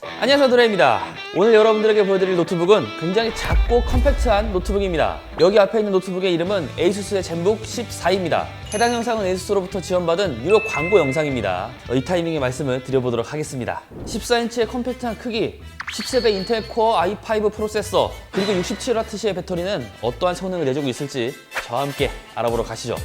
안녕하세요, 드레입니다. 오늘 여러분들에게 보여드릴 노트북은 굉장히 작고 컴팩트한 노트북입니다. 여기 앞에 있는 노트북의 이름은 에이수스의 젠북 14입니다. 해당 영상은 에이수스로부터 지원받은 유료 광고 영상입니다. 이 타이밍에 말씀을 드려보도록 하겠습니다. 14인치의 컴팩트한 크기, 10세대 인텔 코어 i5 프로세서, 그리고 67W의 배터리는 어떠한 성능을 내주고 있을지 저와 함께 알아보러 가시죠.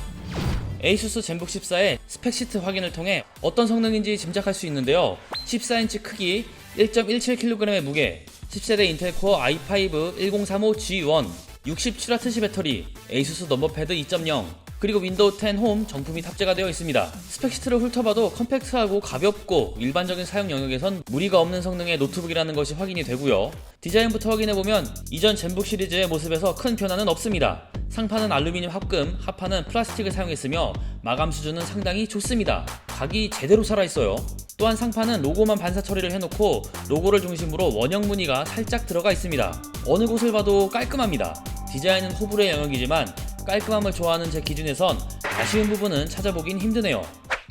에이수스 젠북 14의 스펙시트 확인을 통해 어떤 성능인지 짐작할 수 있는데요. 14인치 크기, 1.17kg의 무게, 10세대 인텔 코어 i5 1035G1, 67W 배터리, 에이수스 넘버패드 2.0, 그리고 윈도우 10 홈 정품이 탑재가 되어 있습니다. 스펙시트를 훑어봐도 컴팩트하고 가볍고 일반적인 사용 영역에선 무리가 없는 성능의 노트북이라는 것이 확인이 되고요. 디자인부터 확인해보면 이전 젠북 시리즈의 모습에서 큰 변화는 없습니다. 상판은 알루미늄 합금, 하판은 플라스틱을 사용했으며 마감 수준은 상당히 좋습니다. 각이 제대로 살아있어요. 또한 상판은 로고만 반사 처리를 해놓고 로고를 중심으로 원형 무늬가 살짝 들어가 있습니다. 어느 곳을 봐도 깔끔합니다. 디자인은 호불호의 영역이지만 깔끔함을 좋아하는 제 기준에선 아쉬운 부분은 찾아보긴 힘드네요.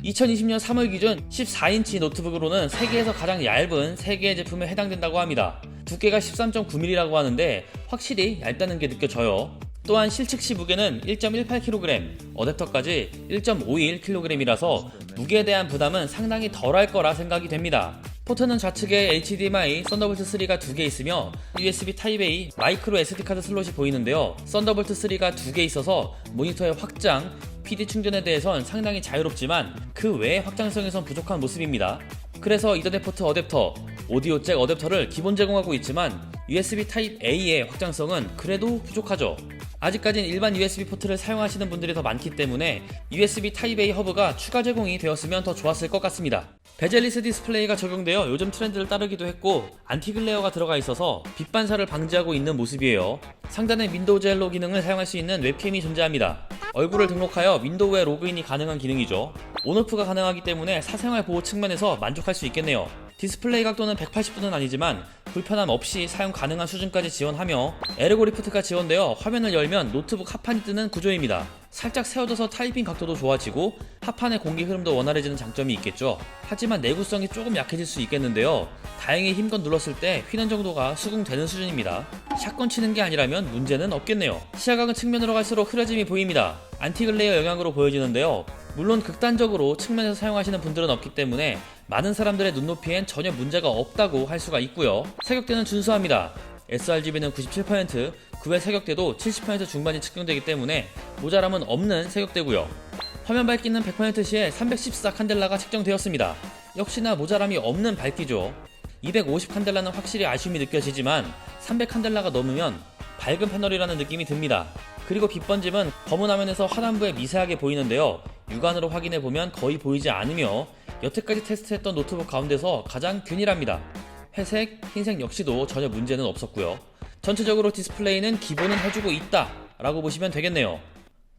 2020년 3월 기준 14인치 노트북으로는 세계에서 가장 얇은 3개의 제품에 해당된다고 합니다. 두께가 13.9mm라고 하는데 확실히 얇다는 게 느껴져요. 또한 실측시 무게는 1.18kg, 어댑터까지 1.51kg이라서 무게에 대한 부담은 상당히 덜할 거라 생각이 됩니다. 포트는 좌측에 HDMI, 썬더볼트 3가 2개 있으며 USB 타입A, 마이크로 SD카드 슬롯이 보이는데요. 썬더볼트 3가 2개 있어서 모니터의 확장, PD 충전에 대해선 상당히 자유롭지만 그 외의 확장성에선 부족한 모습입니다. 그래서 이더넷 포트 어댑터, 오디오 잭 어댑터를 기본 제공하고 있지만 USB 타입 A의 확장성은 그래도 부족하죠. 아직까진 일반 USB 포트를 사용하시는 분들이 더 많기 때문에 USB 타입 A 허브가 추가 제공이 되었으면 더 좋았을 것 같습니다. 베젤리스 디스플레이가 적용되어 요즘 트렌드를 따르기도 했고 안티글레어가 들어가 있어서 빛 반사를 방지하고 있는 모습이에요. 상단에 윈도우 젤로 기능을 사용할 수 있는 웹캠이 존재합니다. 얼굴을 등록하여 윈도우에 로그인이 가능한 기능이죠. 온오프가 가능하기 때문에 사생활 보호 측면에서 만족할 수 있겠네요. 디스플레이 각도는 180도는 아니지만 불편함 없이 사용 가능한 수준까지 지원하며 에르고 리프트가 지원되어 화면을 열면 노트북 하판이 뜨는 구조입니다. 살짝 세워져서 타이핑 각도도 좋아지고 하판의 공기 흐름도 원활해지는 장점이 있겠죠. 하지만 내구성이 조금 약해질 수 있겠는데요. 다행히 힘껏 눌렀을 때 휘는 정도가 수긍되는 수준입니다. 샷건 치는 게 아니라면 문제는 없겠네요. 시야각은 측면으로 갈수록 흐려짐이 보입니다. 안티글레어 영향으로 보여지는데요. 물론 극단적으로 측면에서 사용하시는 분들은 없기 때문에 많은 사람들의 눈높이엔 전혀 문제가 없다고 할 수가 있고요. 사격대는 준수합니다. sRGB는 97%, 그 외 사격대도 70% 중반이 측정되기 때문에 모자람은 없는 사격대고요. 화면 밝기는 100% 시에 314 칸델라가 측정되었습니다. 역시나 모자람이 없는 밝기죠. 250 칸델라는 확실히 아쉬움이 느껴지지만 300 칸델라가 넘으면 밝은 패널이라는 느낌이 듭니다. 그리고 빛번짐은 검은 화면에서 하단부에 미세하게 보이는데요. 육안으로 확인해보면 거의 보이지 않으며 여태까지 테스트했던 노트북 가운데서 가장 균일합니다. 회색, 흰색 역시도 전혀 문제는 없었고요. 전체적으로 디스플레이는 기본은 해주고 있다 라고 보시면 되겠네요.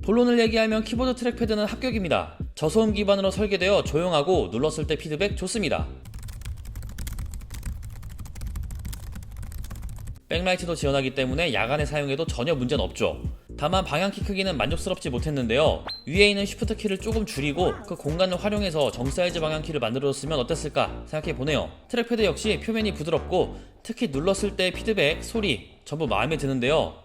본론을 얘기하면 키보드 트랙패드는 합격입니다. 저소음 기반으로 설계되어 조용하고 눌렀을 때 피드백 좋습니다. 백라이트도 지원하기 때문에 야간에 사용해도 전혀 문제는 없죠. 다만 방향키 크기는 만족스럽지 못했는데요. 위에 있는 쉬프트 키를 조금 줄이고 그 공간을 활용해서 정사이즈 방향키를 만들어줬으면 어땠을까 생각해보네요. 트랙패드 역시 표면이 부드럽고 특히 눌렀을 때의 피드백, 소리 전부 마음에 드는데요.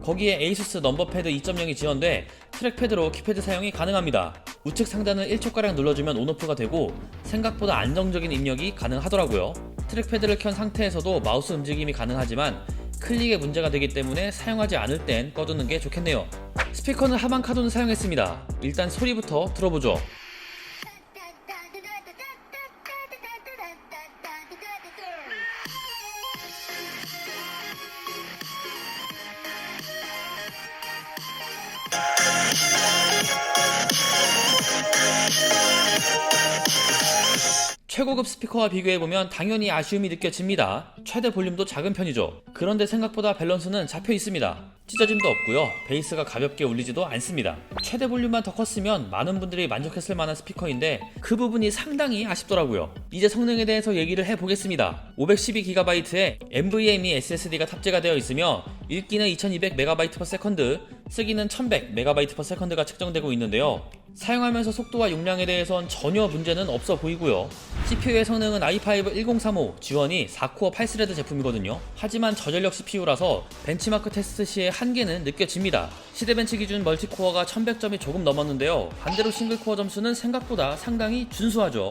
거기에 에이수스 넘버패드 2.0이 지원돼 트랙패드로 키패드 사용이 가능합니다. 우측 상단을 1초가량 눌러주면 온오프가 되고 생각보다 안정적인 입력이 가능하더라고요. 트랙패드를 켠 상태에서도 마우스 움직임이 가능하지만 클릭에 문제가 되기 때문에 사용하지 않을 땐 꺼두는 게 좋겠네요. 스피커는 하반 카돈을 사용했습니다. 일단 소리부터 들어보죠. 최고급 스피커와 비교해보면 당연히 아쉬움이 느껴집니다. 최대 볼륨도 작은 편이죠. 그런데 생각보다 밸런스는 잡혀 있습니다. 찢어짐도 없고요. 베이스가 가볍게 울리지도 않습니다. 최대 볼륨만 더 컸으면 많은 분들이 만족했을 만한 스피커인데 그 부분이 상당히 아쉽더라고요. 이제 성능에 대해서 얘기를 해보겠습니다. 512GB의 NVMe SSD가 탑재가 되어 있으며 읽기는 2200MB/s, 쓰기는 1100MB/s가 측정되고 있는데요. 사용하면서 속도와 용량에 대해선 전혀 문제는 없어 보이고요. CPU의 성능은 i5 1035 지원이 4코어 8스레드 제품이거든요. 하지만 저전력 CPU라서 벤치마크 테스트 시에 한계는 느껴집니다. 시대벤치 기준 멀티코어가 1100점이 조금 넘었는데요. 반대로 싱글코어 점수는 생각보다 상당히 준수하죠.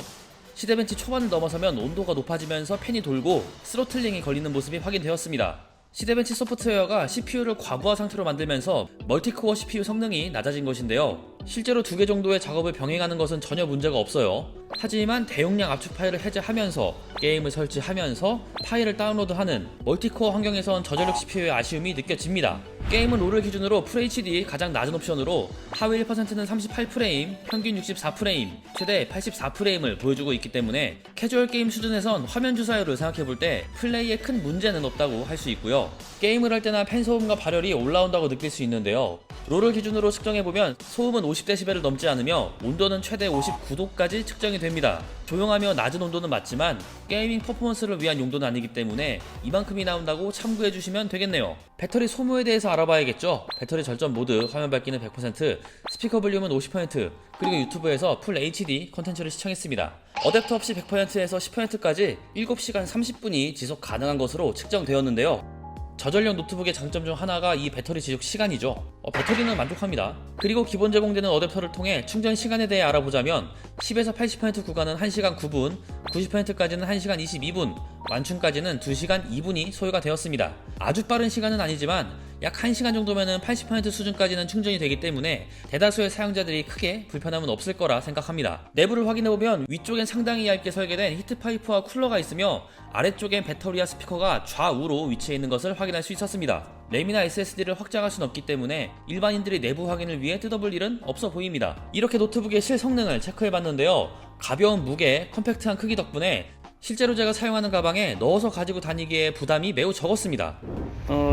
시대벤치 초반을 넘어서면 온도가 높아지면서 팬이 돌고 스로틀링이 걸리는 모습이 확인되었습니다. 시대벤치 소프트웨어가 CPU를 과부하 상태로 만들면서 멀티코어 CPU 성능이 낮아진 것인데요. 실제로 2개 정도의 작업을 병행하는 것은 전혀 문제가 없어요. 하지만 대용량 압축 파일을 해제하면서 게임을 설치하면서 파일을 다운로드하는 멀티코어 환경에선 저전력 CPU의 아쉬움이 느껴집니다. 게임은 롤을 기준으로 FHD 가장 낮은 옵션으로 하위 1%는 38프레임, 평균 64프레임, 최대 84프레임을 보여주고 있기 때문에 캐주얼 게임 수준에선 화면 주사율을 생각해볼 때 플레이에 큰 문제는 없다고 할 수 있고요. 게임을 할 때나 팬 소음과 발열이 올라온다고 느낄 수 있는데요. 롤을 기준으로 측정해보면 소음은 50dB를 넘지 않으며 온도는 최대 59도까지 측정이 됩니다. 조용하며 낮은 온도는 맞지만 게이밍 퍼포먼스를 위한 용도는 아니기 때문에 이만큼이 나온다고 참고해주시면 되겠네요. 배터리 소모에 대해서 알아봐야겠죠. 배터리 절전 모드, 화면 밝기는 100%, 스피커 볼륨은 50%, 그리고 유튜브에서 풀 HD 컨텐츠를 시청했습니다. 어댑터 없이 100%에서 10%까지 7시간 30분이 지속 가능한 것으로 측정되었는데요. 저전력 노트북의 장점 중 하나가 이 배터리 지속 시간이죠. 배터리는 만족합니다. 그리고 기본 제공되는 어댑터를 통해 충전 시간에 대해 알아보자면 10에서 80% 구간은 1시간 9분, 90%까지는 1시간 22분, 완충까지는 2시간 2분이 소요가 되었습니다. 아주 빠른 시간은 아니지만 약 1시간 정도면은 80% 수준까지는 충전이 되기 때문에 대다수의 사용자들이 크게 불편함은 없을 거라 생각합니다. 내부를 확인해보면 위쪽엔 상당히 얇게 설계된 히트파이프와 쿨러가 있으며 아래쪽엔 배터리와 스피커가 좌우로 위치해 있는 것을 확인할 수 있었습니다. 램이나 SSD를 확장할 수는 없기 때문에 일반인들이 내부 확인을 위해 뜯어볼 일은 없어 보입니다. 이렇게 노트북의 실성능을 체크해봤는데요. 가벼운 무게, 컴팩트한 크기 덕분에 실제로 제가 사용하는 가방에 넣어서 가지고 다니기에 부담이 매우 적었습니다.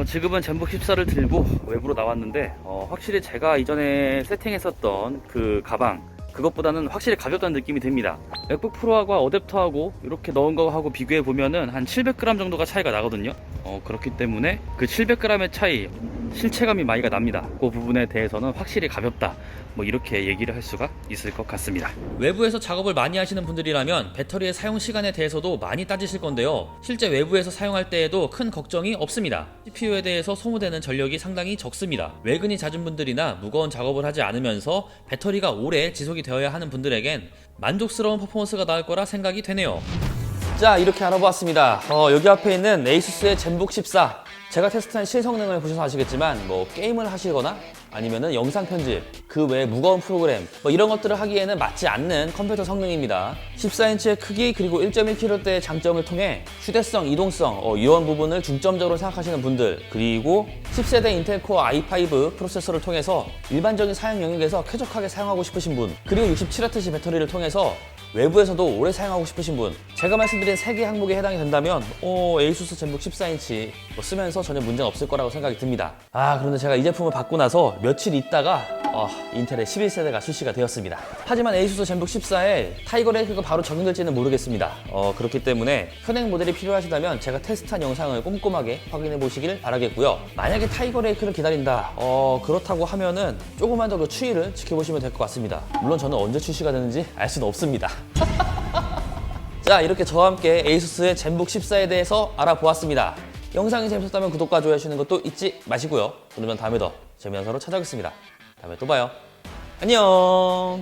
지금은 젠북 14를 들고 외부로 나왔는데 확실히 제가 이전에 세팅했었던 그 가방 그것보다는 확실히 가볍다는 느낌이 듭니다. 맥북 프로하고 어댑터하고 이렇게 넣은 거하고 비교해 보면은 한 700g 정도가 차이가 나거든요. 그렇기 때문에 그 700g의 차이, 실체감이 많이 납니다. 그 부분에 대해서는 확실히 가볍다, 뭐 이렇게 얘기를 할 수가 있을 것 같습니다. 외부에서 작업을 많이 하시는 분들이라면 배터리의 사용 시간에 대해서도 많이 따지실 건데요. 실제 외부에서 사용할 때에도 큰 걱정이 없습니다. CPU에 대해서 소모되는 전력이 상당히 적습니다. 외근이 잦은 분들이나 무거운 작업을 하지 않으면서 배터리가 오래 지속이 되어야 하는 분들에겐 만족스러운 퍼포먼스가 나올 거라 생각이 되네요. 자, 이렇게 알아보았습니다. 여기 앞에 있는 ASUS의 젠북 14, 제가 테스트한 실성능을 보셔서 아시겠지만 뭐 게임을 하시거나 아니면은 영상 편집, 그 외에 무거운 프로그램 뭐 이런 것들을 하기에는 맞지 않는 컴퓨터 성능입니다. 14인치의 크기 그리고 1.1kg대의 장점을 통해 휴대성, 이동성 이런 부분을 중점적으로 생각하시는 분들, 그리고 10세대 인텔 코어 i5 프로세서를 통해서 일반적인 사용 영역에서 쾌적하게 사용하고 싶으신 분, 그리고 67Wh 배터리를 통해서 외부에서도 오래 사용하고 싶으신 분, 제가 말씀드린 3개 항목에 해당이 된다면 ASUS 젠북 14인치 쓰면서 전혀 문제가 없을 거라고 생각이 듭니다. 그런데 제가 이 제품을 받고 나서 며칠 있다가 인텔의 11세대가 출시가 되었습니다. 하지만 ASUS 젠북 14에 타이거 레이크가 바로 적용될지는 모르겠습니다. 그렇기 때문에 현행 모델이 필요하시다면 제가 테스트한 영상을 꼼꼼하게 확인해 보시길 바라겠고요. 만약에 타이거 레이크를 기다린다, 그렇다고 하면은 조금만 더 그 추이를 지켜보시면 될 것 같습니다. 물론 저는 언제 출시가 되는지 알 수는 없습니다. 자, 이렇게 저와 함께 ASUS의 젠북 14에 대해서 알아보았습니다. 영상이 재밌었다면 구독과 좋아요 해주시는 것도 잊지 마시고요. 그러면 다음에 더 재미난 영상으로 찾아오겠습니다. 다음에 또 봐요. 안녕.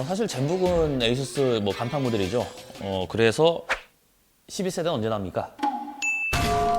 사실 젠북은 ASUS 간판 모델이죠. 그래서 12세대는 언제 나옵니까?